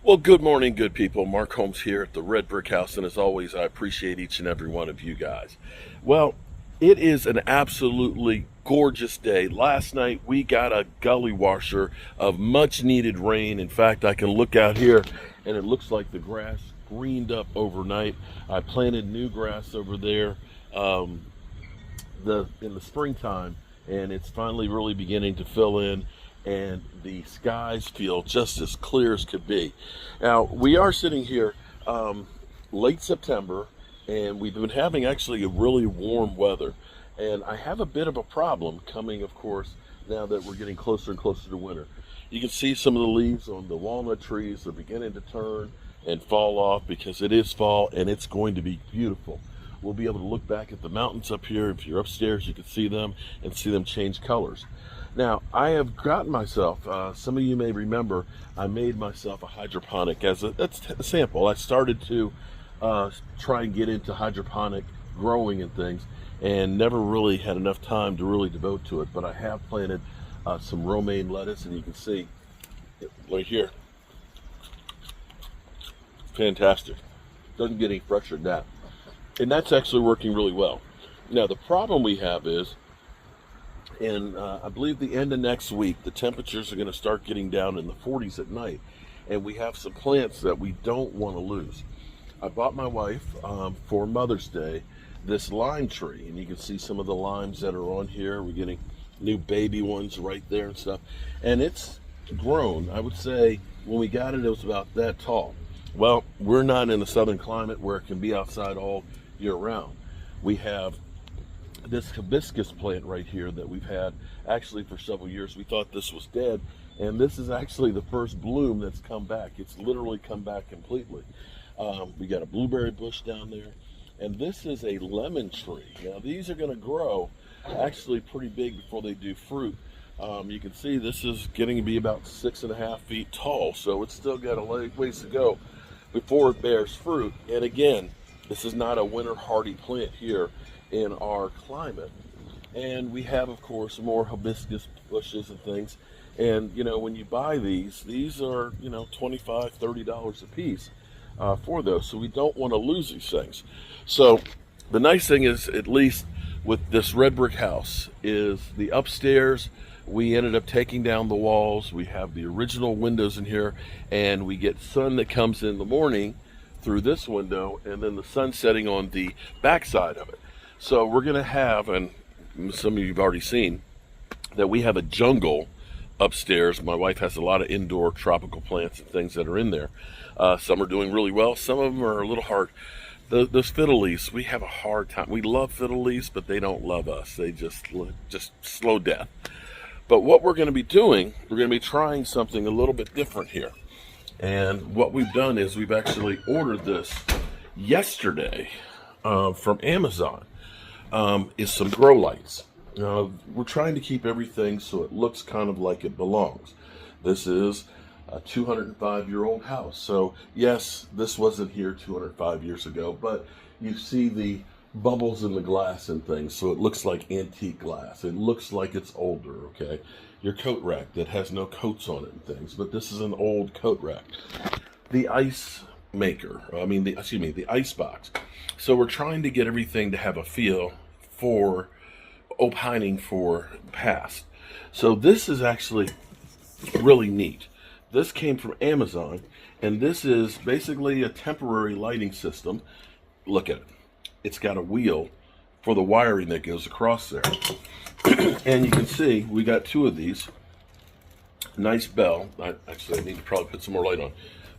Well, good morning, good people. Mark Holmes here at the Red Brick House, and as always, I appreciate each and every one of you guys. Well, it is an absolutely gorgeous day. Last night we got a gully washer of much needed rain. In fact, I can look out here and it looks like the grass greened up overnight. I planted new grass over there um, in the springtime, and it's finally really beginning to fill in, and the skies feel just as clear as could be. Now we are sitting here late September, and we've been having actually a really warm weather, and I have a bit of a problem coming, of course, now that we're getting closer and closer to winter. You can see some of the leaves on the walnut trees are beginning to turn and fall off because it is fall and it's going to be beautiful. We'll be able to look back at the mountains up here. If you're upstairs, you can see them and see them change colors. Now, I have gotten myself, some of you may remember, I made myself a hydroponic as a sample. I started to try and get into hydroponic growing and things, and never really had enough time to really devote to it. But I have planted some romaine lettuce, and you can see it right here. Fantastic. Doesn't get any fresher than that. And that's actually working really well. Now, the problem we have is, and I believe the end of next week, the temperatures are going to start getting down in the 40s at night, and we have some plants that we don't want to lose. I bought my wife for Mother's Day this lime tree, and you can see some of the limes that are on here. We're getting new baby ones right there and stuff, and it's grown. I would say when we got it, it was about that tall. Well, we're not in a southern climate where it can be outside all year round. We have this hibiscus plant right here that we've had actually for several years. We thought this was dead, and this is actually the first bloom that's come back. It's literally come back completely. We got a blueberry bush down there, and this is a lemon tree. Now these are going to grow actually pretty big before they do fruit. You can see this is getting to be about 6.5 feet tall, so it's still got a ways to go before it bears fruit. And again, this is not a winter hardy plant here in our climate. And we have, of course, more hibiscus bushes and things. And, you know, when you buy these are, you know, $25, $30 a piece for those. So we don't want to lose these things. So the nice thing is, at least with this red brick house, is the upstairs, we ended up taking down the walls. We have the original windows in here, and we get sun that comes in the morning through this window, and then the sun setting on the back side of it. So we're going to have, and some of you have already seen, that we have a jungle upstairs. My wife has a lot of indoor tropical plants and things that are in there. Some are doing really well. Some of them are a little hard. Those fiddle leaves, we have a hard time. We love fiddle leaves, but they don't love us. They just slow death. But what we're going to be doing, we're going to be trying something a little bit different here. And what we've done is we've actually ordered this yesterday from Amazon. Is some grow lights. We're trying to keep everything so it looks kind of like it belongs. This is a 205-year-old house. So yes, this wasn't here 205 years ago, but you see the bubbles in the glass and things, so it looks like antique glass. It looks like it's older, okay? Your coat rack that has no coats on it and things, but this is an old coat rack. The ice maker, the ice box. So we're trying to get everything to have a feel for opining for past. So this is actually really neat. This came from Amazon, and this is basically a temporary lighting system. Look at it. It's got a wheel for the wiring that goes across there. And you can see we got two of these. Nice bell. I need to probably put some more light on.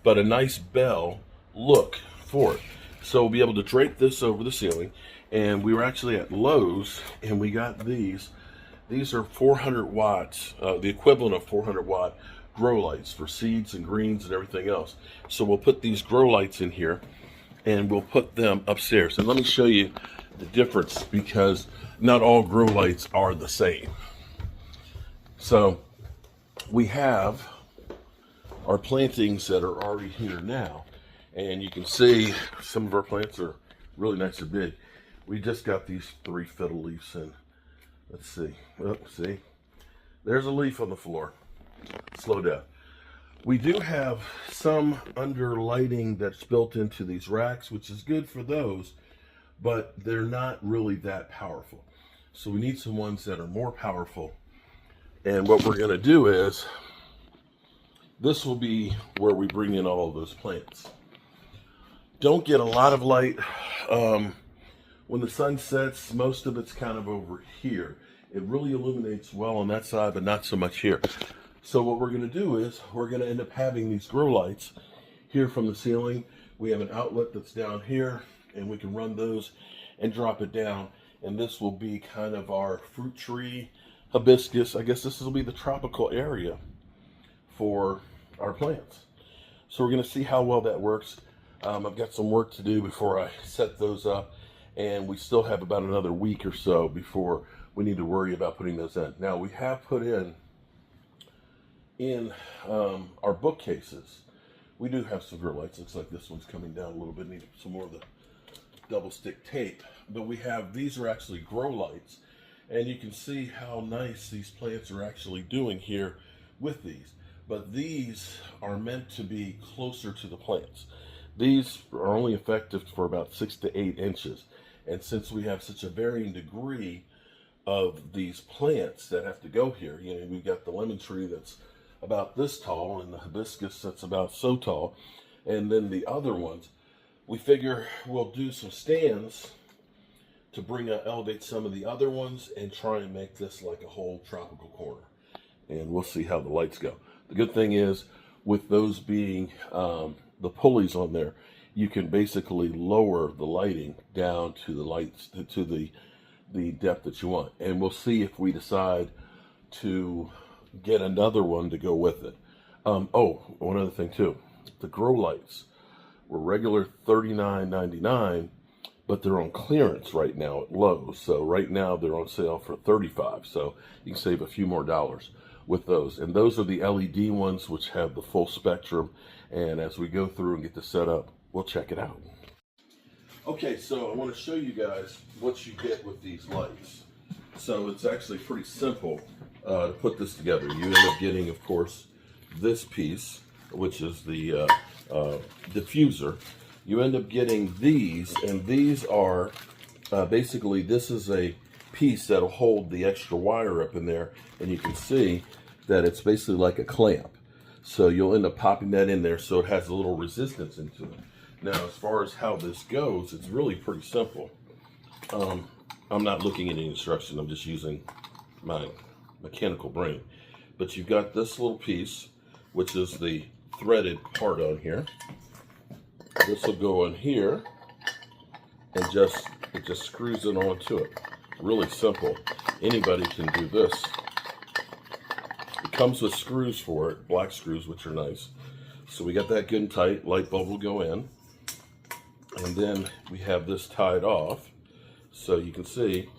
But a nice bell look for it. So we'll be able to drape this over the ceiling. And we were actually at Lowe's, and we got these. These are 400 watts, the equivalent of 400 watt grow lights for seeds and greens and everything else. So we'll put these grow lights in here, and we'll put them upstairs. And let me show you the difference, because not all grow lights are the same. So we have our plantings that are already here now, and you can see some of our plants are really nice and big. We just got these 3 fiddle leaves in. Let's see. Oh, see? There's a leaf on the floor. Slow down. We do have some under lighting that's built into these racks, which is good for those, but they're not really that powerful. So we need some ones that are more powerful. And what we're going to do is, this will be where we bring in all of those plants. Don't get a lot of light. When the sun sets, most of it's kind of over here. It really illuminates well on that side, but not so much here. So what we're going to do is, we're going to end up having these grow lights here from the ceiling. We have an outlet that's down here, and we can run those and drop it down. And this will be kind of our fruit tree, hibiscus. I guess this will be the tropical area for our plants. So we're going to see how well that works. I've got some work to do before I set those up, and we still have about another week or so before we need to worry about putting those in. Now, we have put in our bookcases, we do have some grow lights. Looks like this one's coming down a little bit. Need some more of the double stick tape. But we have, these are actually grow lights, and you can see how nice these plants are actually doing here with these. But these are meant to be closer to the plants. These are only effective for about 6 to 8 inches. And since we have such a varying degree of these plants that have to go here, you know, we've got the lemon tree that's about this tall, and the hibiscus that's about so tall, and then the other ones, we figure we'll do some stands to elevate some of the other ones and try and make this like a whole tropical corner. And we'll see how the lights go. The good thing is, with those being the pulleys on there, you can basically lower the lighting down to the lights to the depth that you want. And we'll see if we decide to get another one to go with it. Oh, one other thing too. The grow lights were regular $39.99, but they're on clearance right now at Lowe's. So right now they're on sale for $35. So you can save a few more dollars with those. And those are the LED ones, which have the full spectrum. And as we go through and get this set up, we'll check it out. Okay, so I want to show you guys what you get with these lights. So it's actually pretty simple to put this together. You end up getting, of course, this piece, which is the diffuser. You end up getting these, and these are basically, this is a piece that'll hold the extra wire up in there, and you can see that it's basically like a clamp. So you'll end up popping that in there so it has a little resistance into it. Now, as far as how this goes, it's really pretty simple. I'm not looking at any instruction. I'm just using my mechanical brain. But you've got this little piece, which is the threaded part on here. This will go in here, and it just screws it onto it. Really simple. Anybody can do this. It comes with screws for it, black screws, which are nice. So we got that good and tight. Light bulb will go in. And then we have this tied off. So you can see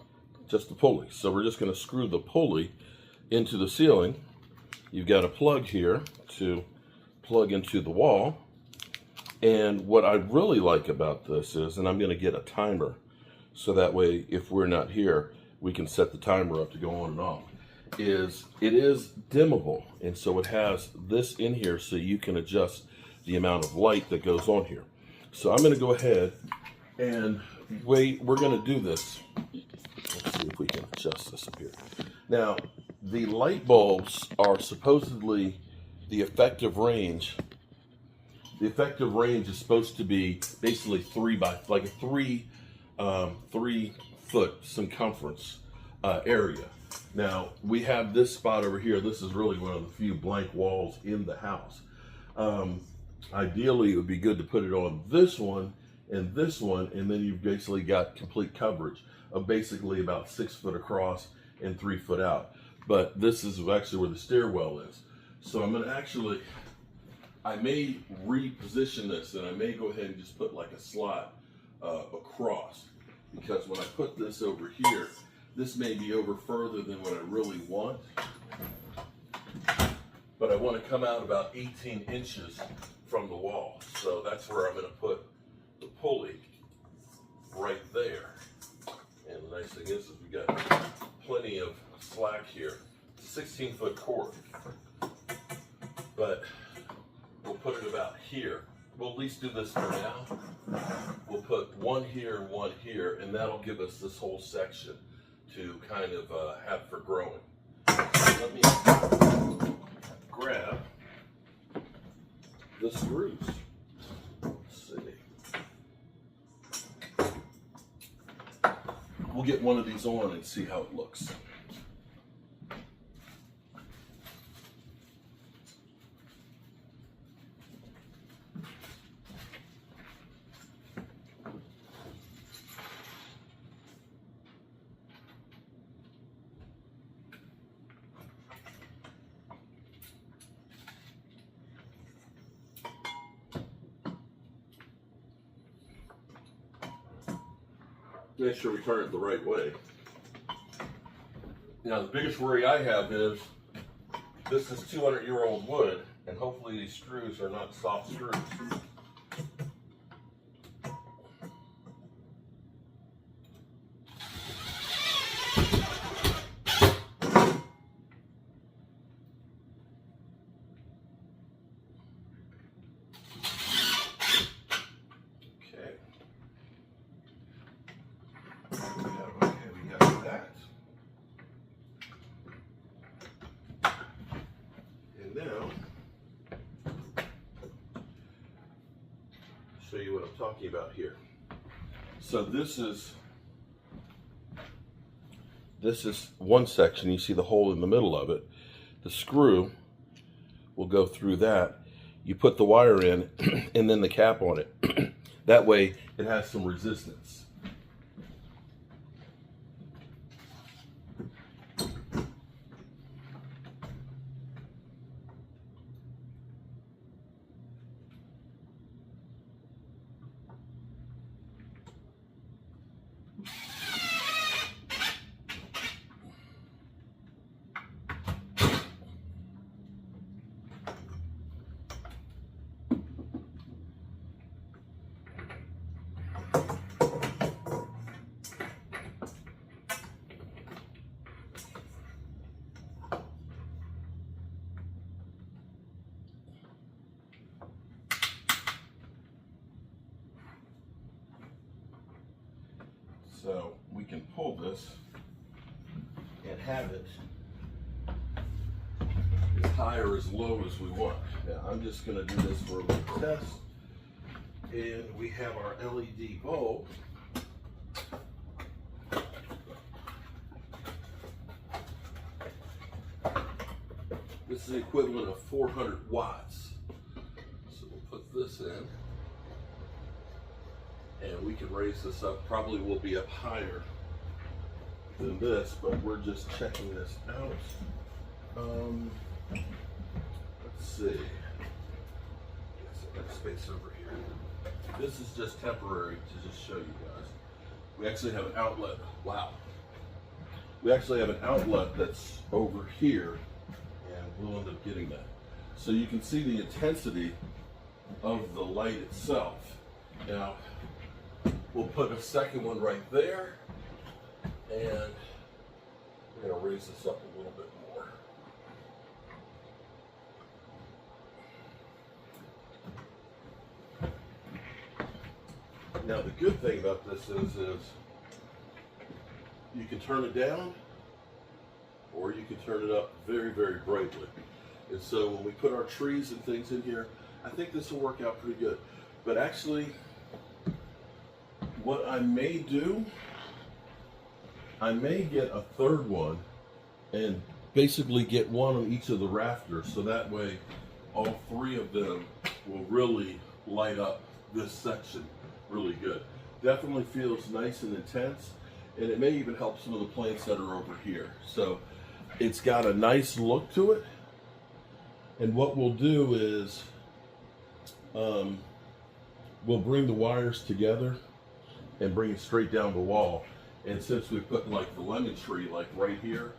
just the pulley. So we're just going to screw the pulley into the ceiling. You've got a plug here to plug into the wall. And what I really like about this is, and I'm going to get a timer, so that way if we're not here, we can set the timer up to go on and off, is it is dimmable. And so it has this in here so you can adjust the amount of light that goes on here. So I'm going to go ahead and we're going to do this. Let's see if we can adjust this up here. Now, the light bulbs are supposedly the effective range. The effective range is supposed to be basically 3 foot circumference area. Now, we have this spot over here. This is really one of the few blank walls in the house. Ideally, it would be good to put it on this one, and then you've basically got complete coverage of basically about 6 foot across and 3 foot out. But this is actually where the stairwell is. So I'm going to I may reposition this, and I may go ahead and just put like a slot across, because when I put this over here, this may be over further than what I really want. But I want to come out about 18 inches from the wall. So that's where I'm going to put the pulley, right there. And the nice thing is we got plenty of slack here. It's a 16-foot cord. But put it about here. We'll at least do this for now. We'll put one here and one here, and that'll give us this whole section to kind of have for growing. So let me grab the screws. Let's see. We'll get one of these on and see how it looks. Make sure we turn it the right way. Now the biggest worry I have is this is 200-year-old wood, and hopefully these screws are not soft screws. Now, show you what I'm talking about here. So this is one section. You see the hole in the middle of it. The screw will go through that. You put the wire in and then the cap on it. That way it has some resistance. So we can pull this and have it as high or as low as we want. Now I'm just going to do this for a little test. And we have our LED bulb. This is the equivalent of 400 watts. So we'll put this in. And we can raise this up, probably will be up higher than this, but we're just checking this out. Let's see. Get some space over here. This is just temporary to just show you guys. We actually have an outlet. Wow. We actually have an outlet that's over here, and we'll end up getting that. So you can see the intensity of the light itself. Now, we'll put a second one right there, and we're going to raise this up a little bit more. Now the good thing about this is you can turn it down, or you can turn it up very, very brightly. And so when we put our trees and things in here, I think this will work out pretty good. But actually, what I may do, I may get a third one and basically get one on each of the rafters, so that way all three of them will really light up this section really good. Definitely feels nice and intense, and it may even help some of the plants that are over here. So it's got a nice look to it, and what we'll do is we'll bring the wires together and bring it straight down the wall. And since we put like the lemon tree like right here,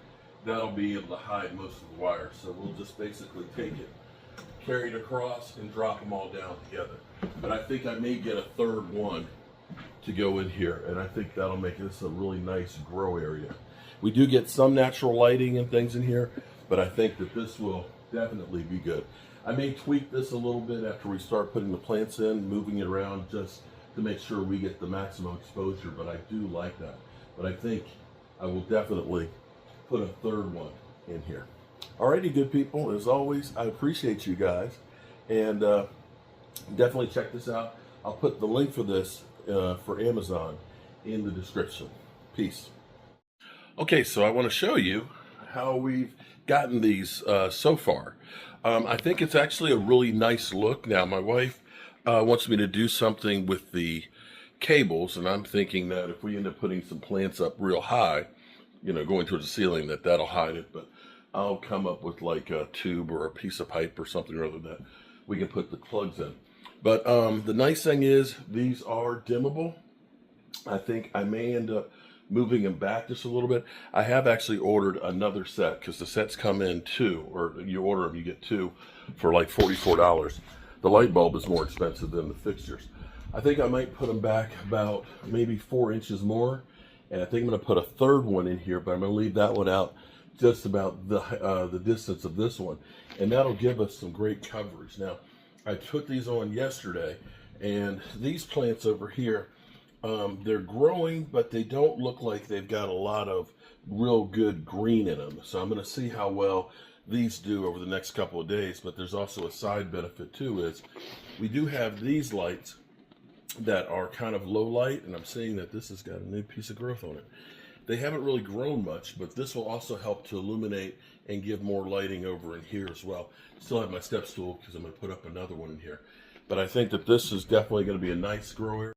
that'll be able to hide most of the wires. So we'll just basically take it, carry it across, and drop them all down together. But I think I may get a third one to go in here, and I think that'll make this a really nice grow area. We do get some natural lighting and things in here, but I think that this will definitely be good. I may tweak this a little bit after we start putting the plants in, moving it around just to make sure we get the maximum exposure, but I do like that. But I think I will definitely put a third one in here. Alrighty, good people, as always, I appreciate you guys, and definitely check this out. I'll put the link for this for Amazon in the description. Peace. Okay, so I want to show you how we've gotten these so far. I think it's actually a really nice look. Now, my wife wants me to do something with the cables, and I'm thinking that if we end up putting some plants up real high, you know, going towards the ceiling, that'll hide it. But I'll come up with like a tube or a piece of pipe or something or other that we can put the plugs in. But the nice thing is these are dimmable. I think I may end up moving them back just a little bit. I have actually ordered another set because the sets come in two, or you order them, you get two for like $44. The light bulb is more expensive than the fixtures. I think I might put them back about maybe 4 inches more, and I think I'm going to put a third one in here, but I'm going to leave that one out just about the distance of this one, and that'll give us some great coverage. Now, I put these on yesterday, and these plants over here, they're growing, but they don't look like they've got a lot of real good green in them. So I'm going to see how well these do over the next couple of days. But there's also a side benefit too, is we do have these lights that are kind of low light, and I'm seeing that this has got a new piece of growth on it. They haven't really grown much, but this will also help to illuminate and give more lighting over in here as well. Still have my step stool because I'm going to put up another one in here. But I think that this is definitely going to be a nice grower.